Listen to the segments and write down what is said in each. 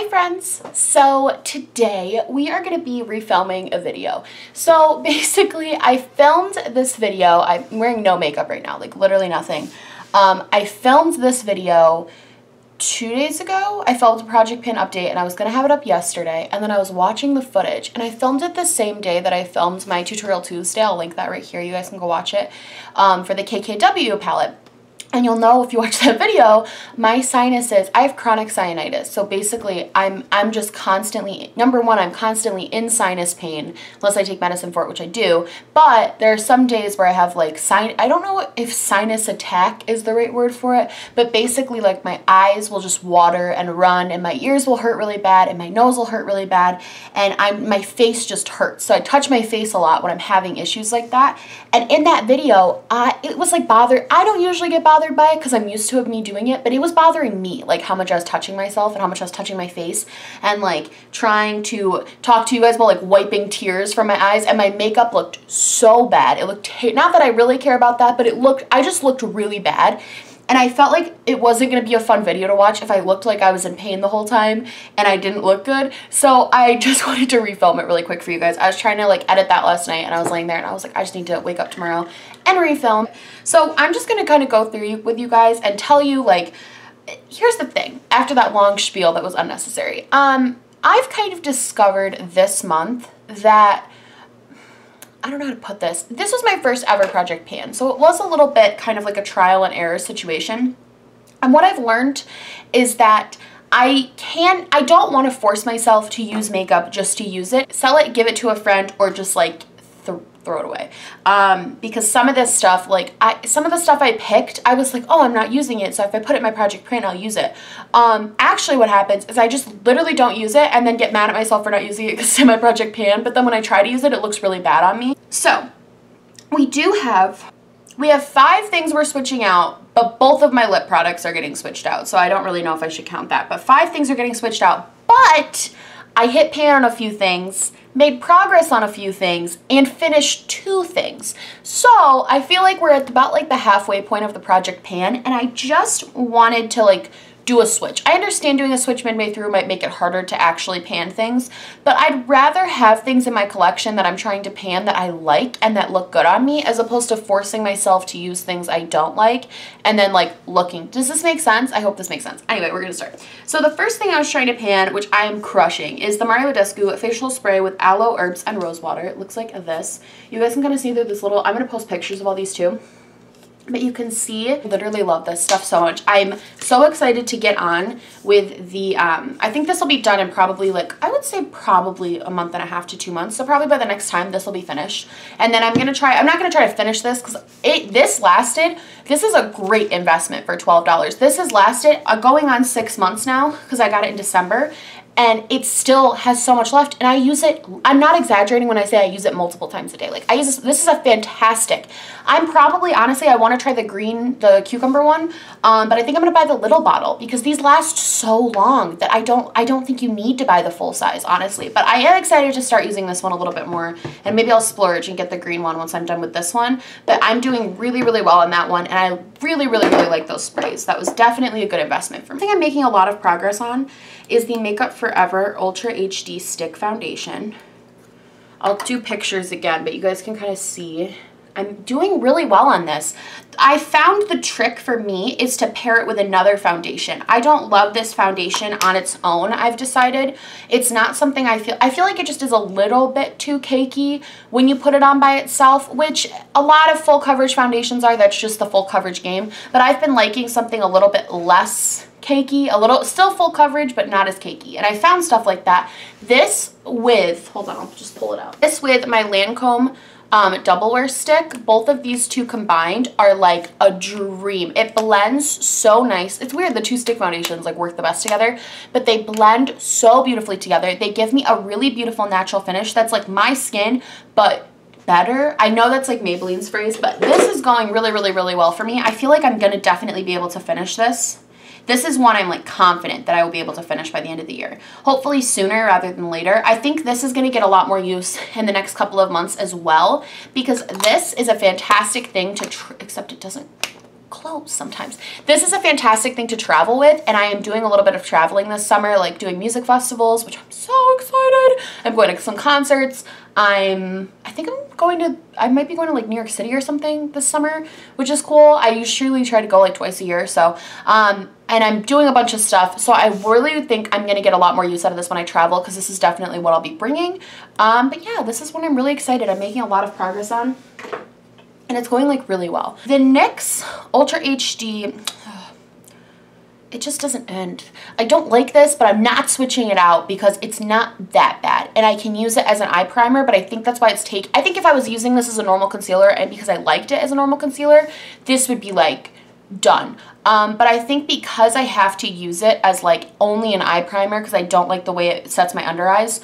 Hi friends! So today we are going to be refilming a video. So basically I filmed this video. I'm wearing no makeup right now, like literally nothing. I filmed this video 2 days ago. I filmed a project pin update and I was going to have it up yesterday, and then I was watching the footage and I filmed it the same day that I filmed my Tutorial Tuesday. I'll link that right here. You guys can go watch it for the KKW palette. And you'll know if you watch that video, my sinuses, I have chronic sinusitis. So basically, I'm just constantly, number one, I'm constantly in sinus pain, unless I take medicine for it, which I do. But there are some days where I have like I don't know if sinus attack is the right word for it, but basically like my eyes will just water and run, and my ears will hurt really bad, and my nose will hurt really bad, and my face just hurts. So I touch my face a lot when I'm having issues like that. And in that video, it was like I don't usually get bothered by it because I'm used to me doing it, but it was bothering me, like how much I was touching myself and how much I was touching my face and like trying to talk to you guys while like wiping tears from my eyes, and my makeup looked so bad. It looked, not that I really care about that, but I just looked really bad. And I felt like it wasn't going to be a fun video to watch if I looked like I was in pain the whole time and I didn't look good. So I just wanted to refilm it really quick for you guys. I was trying to like edit that last night and I was laying there and I was like, I just need to wake up tomorrow and refilm. So I'm just going to kind of go through with you guys and tell you, like, here's the thing. After that long spiel that was unnecessary, I've kind of discovered this month that, I don't know how to put this. This was my first ever project pan, so it was a little bit kind of like a trial and error situation. And what I've learned is that I don't want to force myself to use makeup just to use it. Sell it, give it to a friend, or just like throw it away. Because some of this stuff, like some of the stuff I picked, I was like, oh, I'm not using it, so if I put it in my project pan, I'll use it. Actually what happens is I just literally don't use it and then get mad at myself for not using it because it's in my project pan, but then when I try to use it, it looks really bad on me. So we have 5 things we're switching out, but both of my lip products are getting switched out, so I don't really know if I should count that, but 5 things are getting switched out. But I hit pan on a few things, made progress on a few things, and finished 2 things. So I feel like we're at about like the halfway point of the project pan, and I just wanted to like do a switch. I understand doing a switch midway through might make it harder to actually pan things, but I'd rather have things in my collection that I'm trying to pan that I like and that look good on me, as opposed to forcing myself to use things I don't like and then like looking. Does this make sense? I hope this makes sense. Anyway, we're gonna start. So the first thing I was trying to pan, which I am crushing, is the Badescu facial spray with aloe, herbs, and rose water. It looks like this. You guys can kind of see through this little, I'm gonna post pictures of all these too. But you can see, I literally love this stuff so much. I'm so excited to get on with the, I think this will be done in probably like, I would say probably a month and a half to 2 months. So probably by the next time this will be finished. And then I'm not going to try to finish this because this is a great investment for $12. This has lasted going on 6 months now because I got it in December. And it still has so much left, and I use it, I'm not exaggerating when I say I use it multiple times a day. Like, I use this is a fantastic. I'm probably, honestly, I want to try the cucumber one, but I think I'm going to buy the little bottle because these last so long that I don't think you need to buy the full size, honestly. But I am excited to start using this one a little bit more, and maybe I'll splurge and get the green one once I'm done with this one. But I'm doing really, really well on that one, and I really, really, really like those sprays. That was definitely a good investment for me. I think I'm making a lot of progress on is the Makeup Forever Ultra HD Stick Foundation. I'll do pictures again, but you guys can kind of see. I'm doing really well on this. I found the trick for me is to pair it with another foundation. I don't love this foundation on its own, I've decided. It's not something I feel like it just is a little bit too cakey when you put it on by itself, which a lot of full coverage foundations are. That's just the full coverage game. But I've been liking something a little bit less cakey, a little, still full coverage, but not as cakey. And I found stuff like that. This with, hold on, I'll just pull it out. This with my Lancome double wear stick, both of these two combined are like a dream. It blends so nice. It's weird, the 2 stick foundations like work the best together, but they blend so beautifully together. They give me a really beautiful natural finish that's like my skin, but better. I know that's like Maybelline's phrase, but this is going really, really, really well for me. I feel like I'm gonna definitely be able to finish this. This is one I'm like confident that I will be able to finish by the end of the year. Hopefully sooner rather than later. I think this is going to get a lot more use in the next couple of months as well, because this is a fantastic thing to, except it doesn't clothes sometimes. This is a fantastic thing to travel with, and I am doing a little bit of traveling this summer, like doing music festivals, which I'm so excited. I'm going to some concerts. I might be going to like New York City or something this summer, which is cool. I usually try to go like twice a year, so and I'm doing a bunch of stuff, so I really think I'm gonna get a lot more use out of this when I travel, because this is definitely what I'll be bringing. But yeah, this is one I'm really excited. I'm making a lot of progress on, and it's going like really well. The NYX Ultra HD, it just doesn't end. I don't like this, but I'm not switching it out because it's not that bad. And I can use it as an eye primer, but I think that's why I think if I was using this as a normal concealer, and because I liked it as a normal concealer, this would be like done. But I think because I have to use it as like only an eye primer, because I don't like the way it sets my under eyes,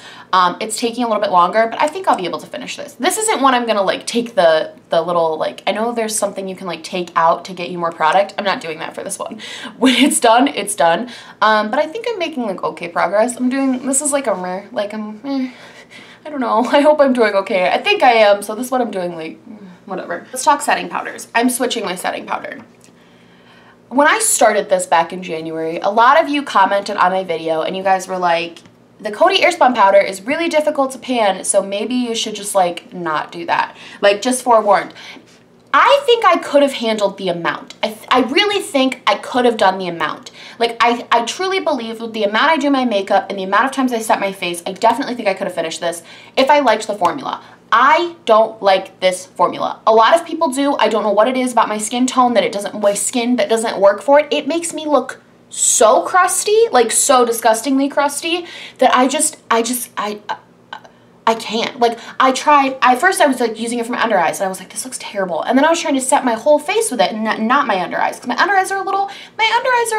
it's taking a little bit longer, but I think I'll be able to finish this. This isn't one I'm gonna like take the little, like, I know there's something you can like take out to get you more product. I'm not doing that for this one. When it's done, it's done. But I think I'm making like okay progress. This is like I don't know. I hope I'm doing okay. I think I am, so this is what I'm doing, like, whatever. Let's talk setting powders. I'm switching my setting powder. When I started this back in January, a lot of you commented on my video and you guys were like, the Cody Airspun powder is really difficult to pan, so maybe you should just like not do that. Like, just forewarned. I think I could have handled the amount. I really think I could have done the amount. Like, I truly believe with the amount I do my makeup and the amount of times I set my face, I definitely think I could have finished this if I liked the formula. I don't like this formula. A lot of people do. I don't know what it is about my skin tone that doesn't work for it. It makes me look so crusty, like so disgustingly crusty, that I can't. Like, at first I was like using it for my under eyes and I was like, this looks terrible. And then I was trying to set my whole face with it and not my under eyes, because my under eyes are a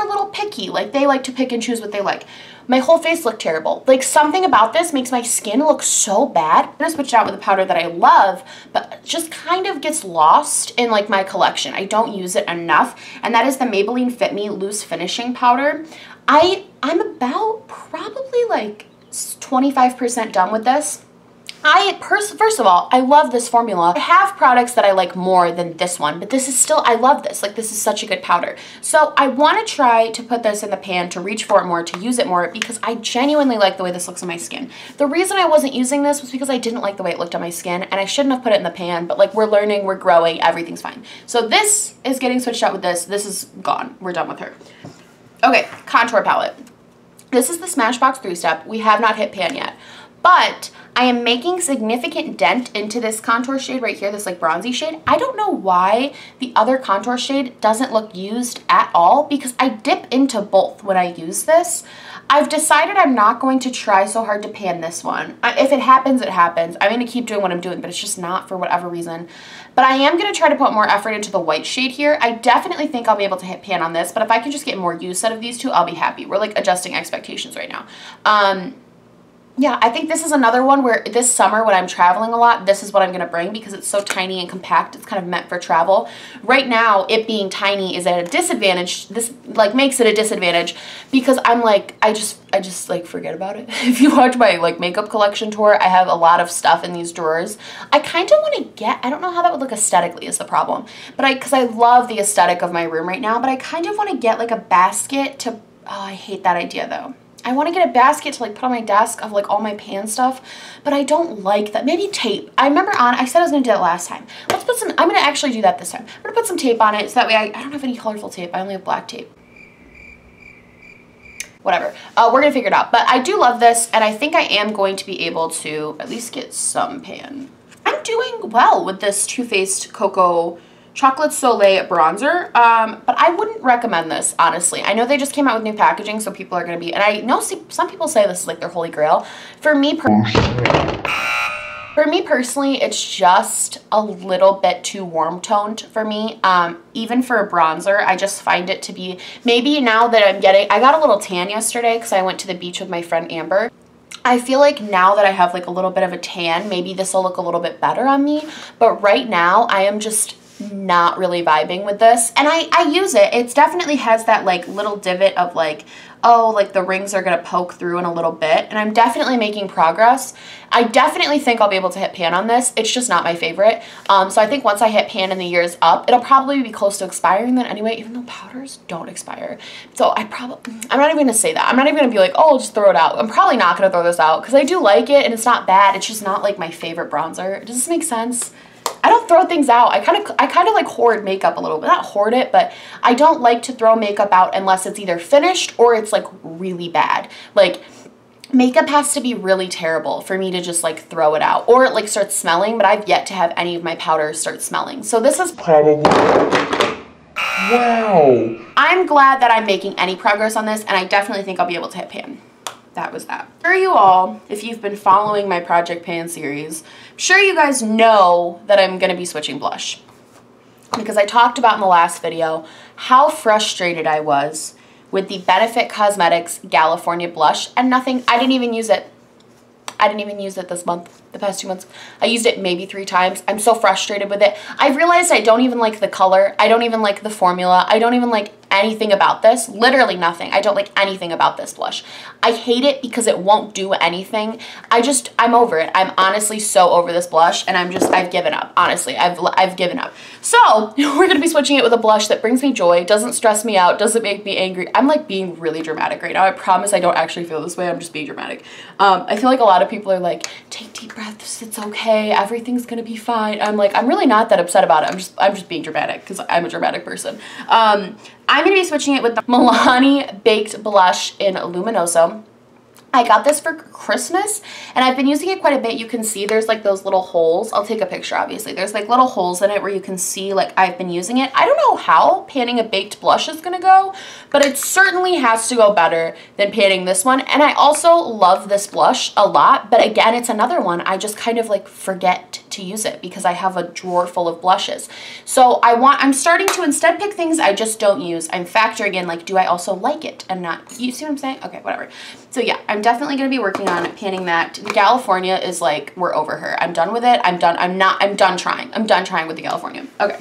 little picky. Like, they like to pick and choose what they like. My whole face looked terrible. Like, something about this makes my skin look so bad. I'm gonna switch it out with a powder that I love, but just kind of gets lost in like my collection. I don't use it enough, and that is the Maybelline Fit Me Loose Finishing Powder. I'm about probably like 25% done with this. First of all, I love this formula. I have products that I like more than this one, but this is still, I love this. Like, this is such a good powder. So I want to try to put this in the pan, to reach for it more, to use it more, because I genuinely like the way this looks on my skin. The reason I wasn't using this was because I didn't like the way it looked on my skin, and I shouldn't have put it in the pan, but like, we're learning, we're growing, everything's fine. So this is getting switched out with this. This is gone. We're done with her. Okay, contour palette. This is the Smashbox 3-step. We have not hit pan yet, but I am making significant dent into this contour shade right here, this like bronzy shade. I don't know why the other contour shade doesn't look used at all, because I dip into both when I use this. I've decided I'm not going to try so hard to pan this one. If it happens, it happens. I'm going to keep doing what I'm doing, but it's just not for whatever reason. But I am going to try to put more effort into the white shade here. I definitely think I'll be able to hit pan on this, but if I can just get more use out of these two, I'll be happy. We're like adjusting expectations right now. Yeah, I think this is another one where this summer when I'm traveling a lot, this is what I'm going to bring, because it's so tiny and compact. It's kind of meant for travel. Right now, it being tiny is at a disadvantage. This like makes it a disadvantage because I'm like, I just like forget about it. If you watch my like makeup collection tour, I have a lot of stuff in these drawers. I kind of want to get, I don't know how that would look aesthetically is the problem, but because I love the aesthetic of my room right now, but I kind of want to get like a basket to, oh, I hate that idea though. I want to get a basket to like put on my desk of like all my pan stuff, but I don't like that. Maybe tape. I remember I said I was going to do that last time. Let's put some, I'm going to actually do that this time. I'm going to put some tape on it so that way I don't have any colorful tape. I only have black tape. Whatever. We're going to figure it out. But I do love this, and I think I am going to be able to at least get some pan. I'm doing well with this Too Faced Cocoa Chocolate Soleil bronzer, but I wouldn't recommend this, honestly. I know they just came out with new packaging, so people are going to be, and I know some people say this is like their holy grail. For me personally, it's just a little bit too warm toned for me. Even for a bronzer, I just find it to be, maybe now that I got a little tan yesterday because I went to the beach with my friend Amber. I feel like now that I have like a little bit of a tan, maybe this will look a little bit better on me, but right now I am just, not really vibing with this. And I use it. It definitely has that like little divot of like, oh, like the rings are gonna poke through in a little bit, and I'm definitely making progress. I definitely think I'll be able to hit pan on this. It's just not my favorite. So I think once I hit pan and the year's up, it'll probably be close to expiring then anyway, even though powders don't expire. So I'm not even gonna say that. I'm not even gonna be like, oh, I'll just throw it out. I'm probably not gonna throw this out because I do like it and it's not bad. It's just not like my favorite bronzer. Does this make sense? I don't throw things out. I kind of like hoard makeup a little bit. Not hoard it, but I don't like to throw makeup out unless it's either finished or it's like really bad. Like makeup has to be really terrible for me to just like throw it out or it like starts smelling, but I've yet to have any of my powders start smelling. So this is probably, wow. I'm glad that I'm making any progress on this, and I definitely think I'll be able to hit pan. That was that. I'm sure you all, if you've been following my Project Pan series, I'm sure you guys know that I'm going to be switching blush. Because I talked about in the last video how frustrated I was with the Benefit Cosmetics California blush, and nothing, I didn't even use it. I didn't even use it this month, the past 2 months. I used it maybe 3 times. I'm so frustrated with it. I've realized I don't even like the color. I don't even like the formula. I don't even like anything about this. Literally nothing. I don't like anything about this blush. I hate it because it won't do anything. I'm over it. I'm honestly so over this blush, and I've given up. Honestly, I've given up. So we're going to be switching it with a blush that brings me joy, doesn't stress me out, doesn't make me angry. I'm like being really dramatic right now. I promise I don't actually feel this way. I'm just being dramatic. I feel like a lot of people are like, take deep breaths. It's okay. Everything's going to be fine. I'm like, I'm really not that upset about it. I'm just being dramatic because I'm a dramatic person. I'm going to be switching it with the Milani Baked Blush in Luminoso. I got this for Christmas, and I've been using it quite a bit. You can see there's like those little holes. I'll take a picture, obviously. There's like little holes in it where you can see like I've been using it. I don't know how panning a baked blush is gonna go, but it certainly has to go better than panning this one. And I also love this blush a lot, but again, it's another one I just kind of like forget to use it because I have a drawer full of blushes. So I'm starting to instead pick things I just don't use. I'm factoring in like, do I also like it and not, you see what I'm saying? Okay, whatever. So yeah, I'm definitely going to be working on panning that. The California is like, we're over her. I'm done with it. I'm done trying. I'm done trying with the California. Okay.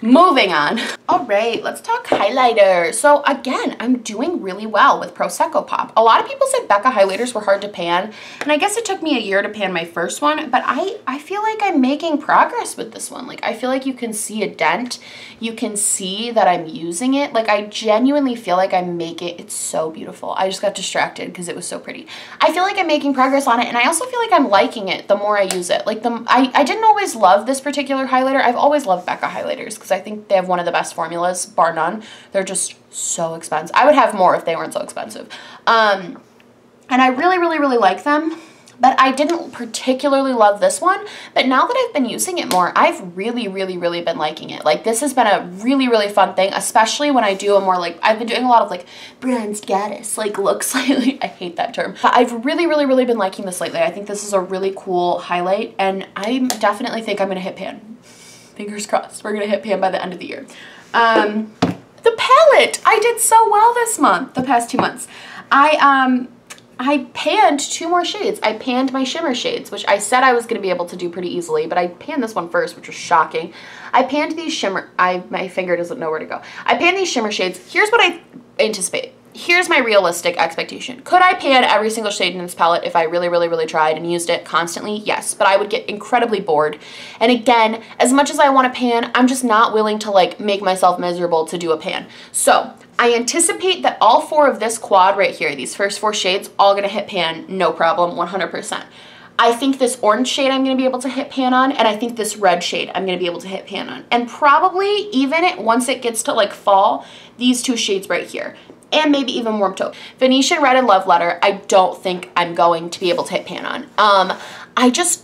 Moving on. All right, let's talk highlighter. So again, I'm doing really well with Prosecco Pop. A lot of people said Becca highlighters were hard to pan, and I guess it took me a year to pan my first one, but I feel like I'm making progress with this one. Like I feel like you can see a dent. You can see that I'm using it. Like I genuinely feel like I'm making, it's so beautiful. I just got distracted because it was so pretty. I feel like I'm making progress on it, and I also feel like I'm liking it the more I use it. Like I didn't always love this particular highlighter. I've always loved Becca highlighters because I think they have one of the best formulas, bar none. They're just so expensive. I would have more if they weren't so expensive. And I really, really, really like them, but I didn't particularly love this one. But now that I've been using it more, I've really, really, really been liking it. Like this has been a really, really fun thing, especially when I do a more like, I've been doing a lot of like bronze goddess like looks lately. I hate that term. But I've really, really, really been liking this lately. I think this is a really cool highlight, and I definitely think I'm gonna hit pan. Fingers crossed. We're gonna hit pan by the end of the year. The palette, I did so well this month, the past 2 months. I panned 2 more shades. I panned my shimmer shades, which I said I was gonna be able to do pretty easily, but I panned this one first, which was shocking. I panned these shimmer, my finger doesn't know where to go. I panned these shimmer shades. Here's what I anticipate. Here's my realistic expectation. Could I pan every single shade in this palette if I really, really, really tried and used it constantly? Yes, but I would get incredibly bored. And again, as much as I want to pan, I'm just not willing to like make myself miserable to do a pan. So I anticipate that all 4 of this quad right here, these first 4 shades, all gonna hit pan, no problem, 100%. I think this orange shade I'm going to be able to hit pan on, and I think this red shade I'm going to be able to hit pan on. And probably even once it gets to like fall, these 2 shades right here. And maybe even Warm Taupe. Venetian Red and Love Letter, I don't think I'm going to be able to hit pan on. I just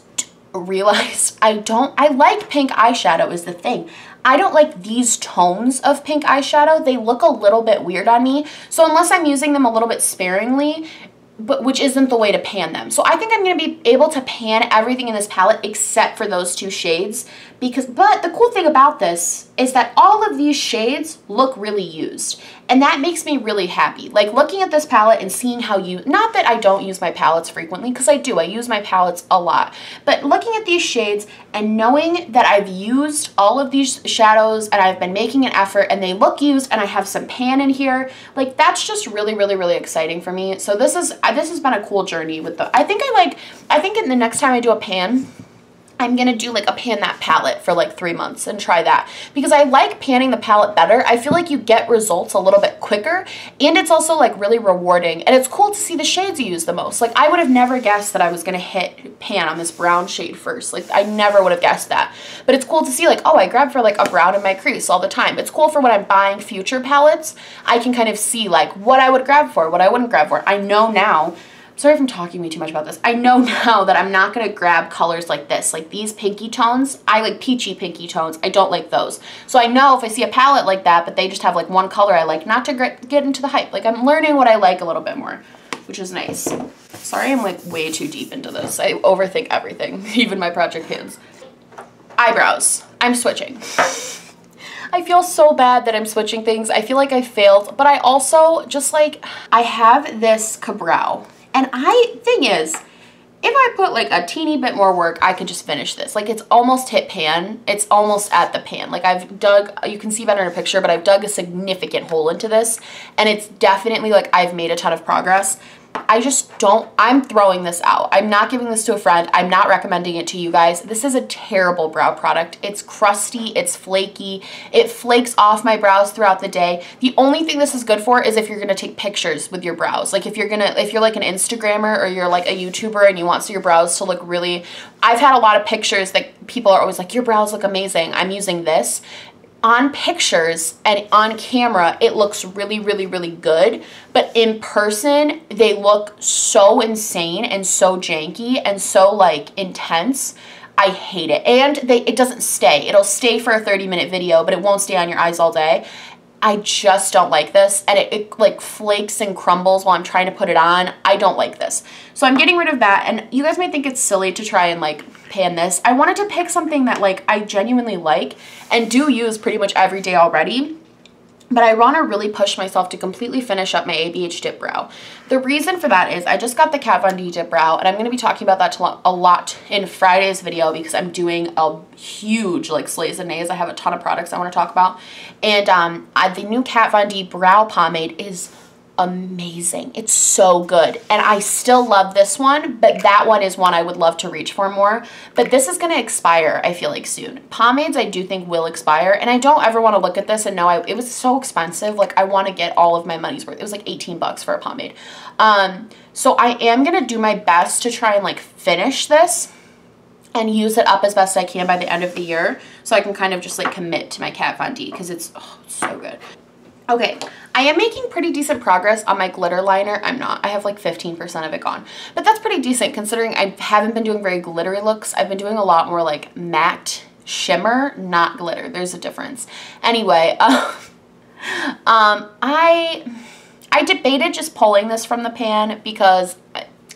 realized I like pink eyeshadow is the thing. I don't like these tones of pink eyeshadow. They look a little bit weird on me. So unless I'm using them a little bit sparingly, which isn't the way to pan them. So I think I'm going to be able to pan everything in this palette except for those 2 shades but the cool thing about this is that all of these shades look really used, and that makes me really happy. Like looking at this palette and seeing how not that I don't use my palettes frequently, because I do, I use my palettes a lot, but looking at these shades and knowing that I've used all of these shadows and I've been making an effort and they look used and I have some pan in here, like that's just really, really, really exciting for me. So this has been a cool journey with I think in the next time I do a pan, I'm gonna do like a pan that palette for like 3 months and try that, because I like panning the palette better. I feel like you get results a little bit quicker, and it's also like really rewarding, and it's cool to see the shades you use the most. Like I would have never guessed that I was gonna hit pan on this brown shade first. Like I never would have guessed that, but it's cool to see like, oh, I grab for like a brown in my crease all the time. It's cool for when I'm buying future palettes, I can kind of see like what I would grab for, what I wouldn't grab for. I know now, sorry if I'm talking way too much about this, I know now that I'm not going to grab colors like this, like these pinky tones. I like peachy pinky tones. I don't like those. So I know if I see a palette like that, but they just have like one color I like, not to get into the hype. Like I'm learning what I like a little bit more, which is nice. Sorry, I'm like way too deep into this. I overthink everything, even my project pans. Eyebrows. I'm switching. I feel so bad that I'm switching things. I feel like I failed, but I also just like, I have this Ka-Brow. And thing is, if I put like a teeny bit more work, I could just finish this. Like it's almost hit pan. It's almost at the pan. Like I've dug, you can see better in a picture, but I've dug a significant hole into this. And it's definitely like I've made a ton of progress. I just don't, I'm throwing this out. I'm not giving this to a friend. I'm not recommending it to you guys. This is a terrible brow product. It's crusty, it's flaky, it flakes off my brows throughout the day. The only thing this is good for is if you're gonna take pictures with your brows. Like if you're like an Instagrammer or you're like a YouTuber and you want your brows to look really, I've had a lot of pictures that people are always like, your brows look amazing. I'm using this. On pictures and on camera, it looks really, really, really good. But in person, they look so insane and so janky and so like intense. I hate it. And it doesn't stay. It'll stay for a 30-minute video, but it won't stay on your eyes all day. I just don't like this, and it like flakes and crumbles while I'm trying to put it on. I don't like this. So I'm getting rid of that, and you guys might think it's silly to try and like pan this. I wanted to pick something that like I genuinely like and do use pretty much every day already. But I want to really push myself to completely finish up my ABH dip brow. The reason for that is I just got the Kat Von D dip brow, and I'm going to be talking about that a lot in Friday's video because I'm doing a huge like slays and nays. I have a ton of products I want to talk about. And the new Kat Von D brow pomade is amazing. It's so good, and I still love this one, but that one is one I would love to reach for more. But this is going to expire, I feel like, soon. Pomades I do think will expire, and I don't ever want to look at this and know it was so expensive. Like I want to get all of my money's worth. It was like 18 bucks for a pomade. So I am going to do my best to try and like finish this and use it up as best I can by the end of the year, so I can kind of just like commit to my Kat Von D because it's so good. Okay, I am making pretty decent progress on my glitter liner. I'm not. I have like 15% of it gone. But that's pretty decent considering I haven't been doing very glittery looks. I've been doing a lot more like matte shimmer, not glitter. There's a difference. Anyway, I debated just pulling this from the pan because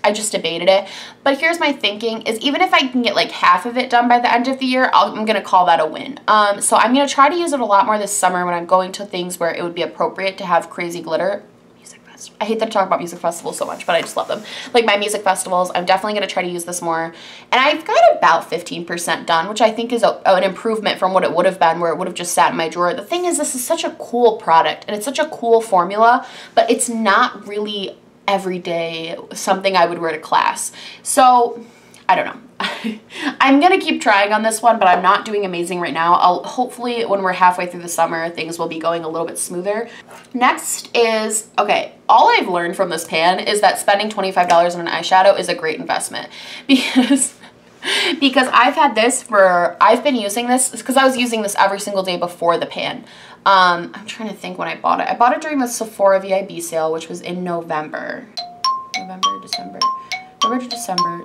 I just debated it. But here's my thinking is even if I can get like half of it done by the end of the year, I'm going to call that a win. So I'm going to try to use it a lot more this summer when I'm going to things where it would be appropriate to have crazy glitter. Music festival. I hate that I talk about music festivals so much, but I just love them. Like my music festivals, I'm definitely going to try to use this more. And I've got about 15% done, which I think is an improvement from what it would have been where it would have just sat in my drawer. The thing is, this is such a cool product and it's such a cool formula, but it's not really everyday something I would wear to class. So I don't know. I'm gonna keep trying on this one, but I'm not doing amazing right now. Hopefully when we're halfway through the summer, things will be going a little bit smoother. Next is, okay, all I've learned from this pan is that spending $25 on an eyeshadow is a great investment because I've been using this because I was using this every single day before the pan. I'm trying to think when I bought it. I bought it during the Sephora VIB sale, which was in November, December,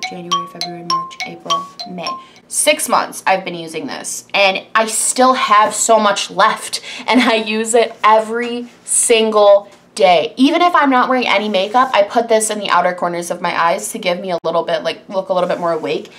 January, February, March, April, May. 6 months I've been using this, and I still have so much left, and I use it every single day. Even if I'm not wearing any makeup, I put this in the outer corners of my eyes to give me a little bit, like, look a little bit more awake.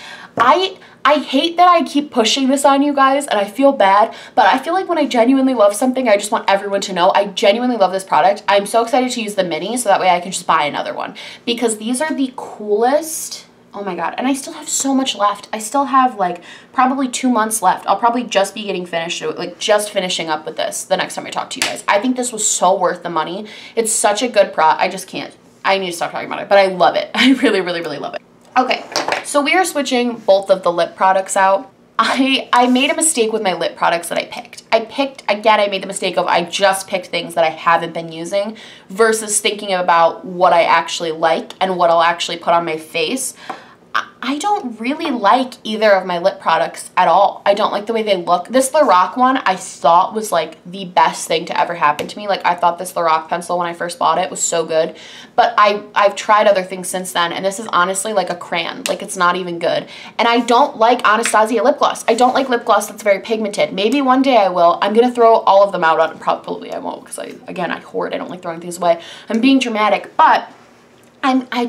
I hate that I keep pushing this on you guys, and I feel bad, but I feel like when I genuinely love something, I just want everyone to know I genuinely love this product. I'm so excited to use the mini so that way I can just buy another one, because these are the coolest. Oh my god, and I still have so much left. I still have like probably 2 months left. I'll probably just be getting finished, like just finishing up with this the next time I talk to you guys. I think this was so worth the money. It's such a good product. I just can't. I need to stop talking about it, but I love it. I really, really, really love it. Okay, so we are switching both of the lip products out. I made a mistake with my lip products that I picked. Again, I made the mistake of I just picked things that I haven't been using versus thinking about what I actually like and what I'll actually put on my face. I don't really like either of my lip products at all. I don't like the way they look. This Lorac one I thought was like the best thing to ever happen to me. Like, I thought this Lorac pencil when I first bought it was so good. But I've tried other things since then, and this is honestly like a crayon. Like, it's not even good. And I don't like Anastasia lip gloss. I don't like lip gloss that's very pigmented. Maybe one day I will. I'm going to throw all of them out. Probably I won't, because again, I hoard. I don't like throwing things away. I'm being dramatic, but I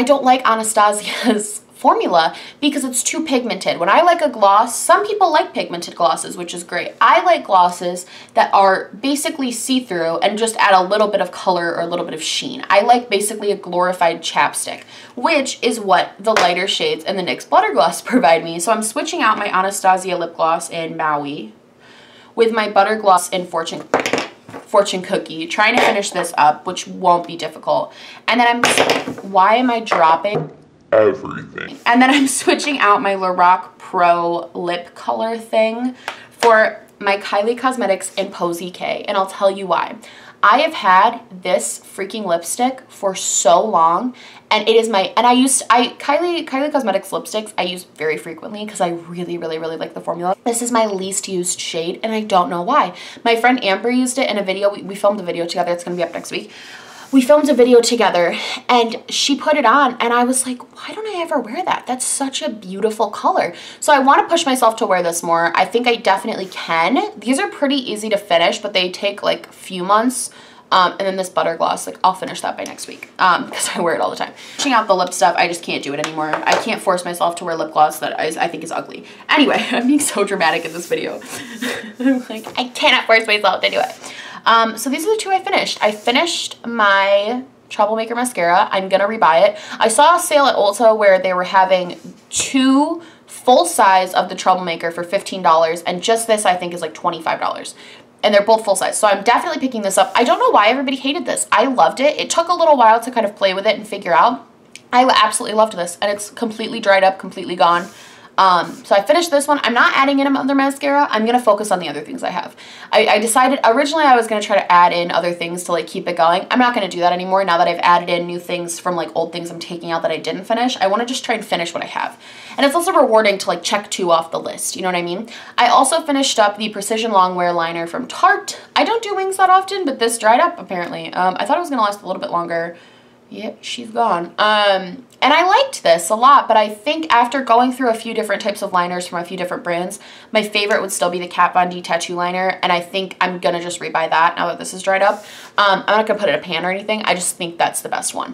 don't like Anastasia's formula because it's too pigmented. When I like a gloss, some people like pigmented glosses, which is great. I like glosses that are basically see-through and just add a little bit of color or a little bit of sheen. I like basically a glorified chapstick, which is what the lighter shades in the NYX Butter Gloss provide me. So I'm switching out my Anastasia lip gloss in Maui with my Butter Gloss in Fortune Cookie, trying to finish this up, which won't be difficult. And then why am I dropping everything? And then I'm switching out my Lorac Pro lip color thing for my Kylie Cosmetics in Posy K, and I'll tell you why. I have had this freaking lipstick for so long, and it is Kylie Cosmetics lipsticks I use very frequently because I really, really, really like the formula. This is my least used shade, and I don't know why. My friend Amber used it in a video. We filmed a video together. It's going to be up next week. We filmed a video together, and she put it on, and I was like, why don't I ever wear that? That's such a beautiful color. So I want to push myself to wear this more. I think I definitely can. These are pretty easy to finish, but they take like a few months. And then this Butter Gloss, like, I'll finish that by next week because I wear it all the time. Pushing out the lip stuff, I just can't do it anymore. I can't force myself to wear lip gloss that I think is ugly. Anyway, I'm being so dramatic in this video. I'm like, I cannot force myself to do it. So these are the two I finished. I finished my Troublemaker mascara. I'm gonna rebuy it. I saw a sale at Ulta where they were having 2 full size of the Troublemaker for $15, and just this I think is like $25. And they're both full size. So I'm definitely picking this up. I don't know why everybody hated this. I loved it. It took a little while to kind of play with it and figure out. I absolutely loved this, and it's completely dried up, completely gone. So I finished this one. I'm not adding in another mascara. I'm going to focus on the other things I have. I decided originally I was going to try to add in other things to like keep it going. I'm not going to do that anymore now that I've added in new things from like old things I'm taking out that I didn't finish. I want to just try and finish what I have. And it's also rewarding to like check 2 off the list. You know what I mean? I also finished up the Precision Longwear liner from Tarte. I don't do wings that often, but this dried up apparently. I thought it was going to last a little bit longer. Yep, she's gone. And I liked this a lot, but I think after going through a few different types of liners from a few different brands, my favorite would still be the Kat Von D Tattoo Liner, and I think I'm gonna just rebuy that now that this is dried up. I'm not gonna put it in a pan or anything. I just think that's the best one.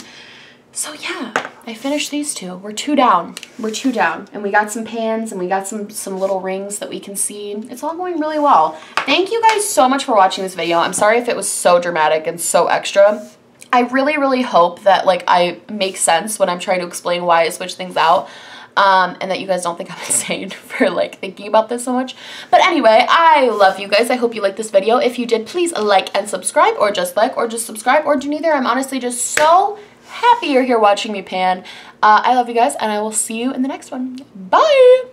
So yeah, I finished these 2. We're 2 down. We're 2 down. And we got some pans and we got some little rings that we can see. It's all going really well. Thank you guys so much for watching this video. I'm sorry if it was so dramatic and so extra. I really, really hope that like I make sense when I'm trying to explain why I switch things out, and that you guys don't think I'm insane for like thinking about this so much. But anyway, I love you guys. I hope you liked this video. If you did, please like and subscribe, or just subscribe, or do neither. I'm honestly just so happy you're here watching me pan. I love you guys, and I will see you in the next one. Bye!